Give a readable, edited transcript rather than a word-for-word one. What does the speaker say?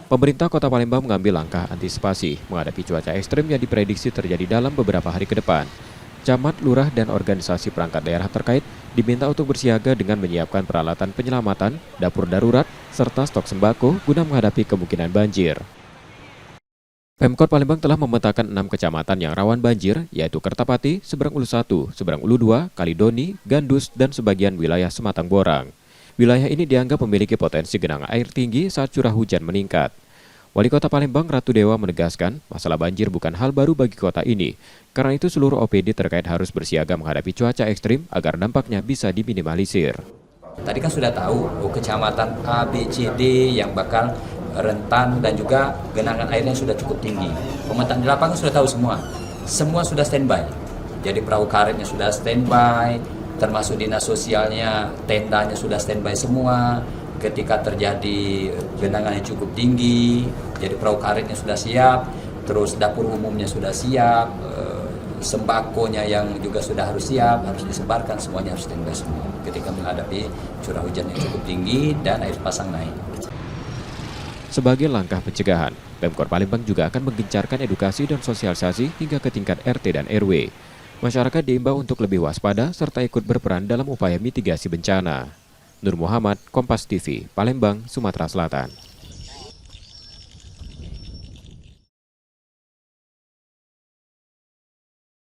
Pemerintah Kota Palembang mengambil langkah antisipasi menghadapi cuaca ekstrem yang diprediksi terjadi dalam beberapa hari ke depan. Camat, lurah, dan organisasi perangkat daerah terkait diminta untuk bersiaga dengan menyiapkan peralatan penyelamatan, dapur darurat, serta stok sembako guna menghadapi kemungkinan banjir. Pemkot Palembang telah memetakan 6 kecamatan yang rawan banjir, yaitu Kertapati, Seberang Ulu 1, Seberang Ulu 2, Kalidoni, Gandus, dan sebagian wilayah Sematang Borang. Wilayah ini dianggap memiliki potensi genangan air tinggi saat curah hujan meningkat. Wali Kota Palembang Ratu Dewa menegaskan masalah banjir bukan hal baru bagi kota ini. Karena itu seluruh OPD terkait harus bersiaga menghadapi cuaca ekstrim agar dampaknya bisa diminimalisir. Tadi kan sudah tahu kecamatan A, B, C, D yang bakal rentan dan juga genangan airnya sudah cukup tinggi. Pemetaan di lapangan sudah tahu semua. Semua sudah standby. Jadi perahu karetnya sudah standby, termasuk dinas sosialnya, tendanya sudah standby semua. Ketika terjadi genangan yang cukup tinggi, jadi perahu karetnya sudah siap, terus dapur umumnya sudah siap, sembakonya yang juga sudah harus siap, harus disebarkan, semuanya harus standby semua ketika menghadapi curah hujan yang cukup tinggi dan air pasang naik. Sebagai langkah pencegahan, Pemkot Palembang juga akan menggencarkan edukasi dan sosialisasi hingga ke tingkat RT dan RW. Masyarakat diimbau untuk lebih waspada serta ikut berperan dalam upaya mitigasi bencana. Nur Muhammad, Kompas TV, Palembang, Sumatera Selatan.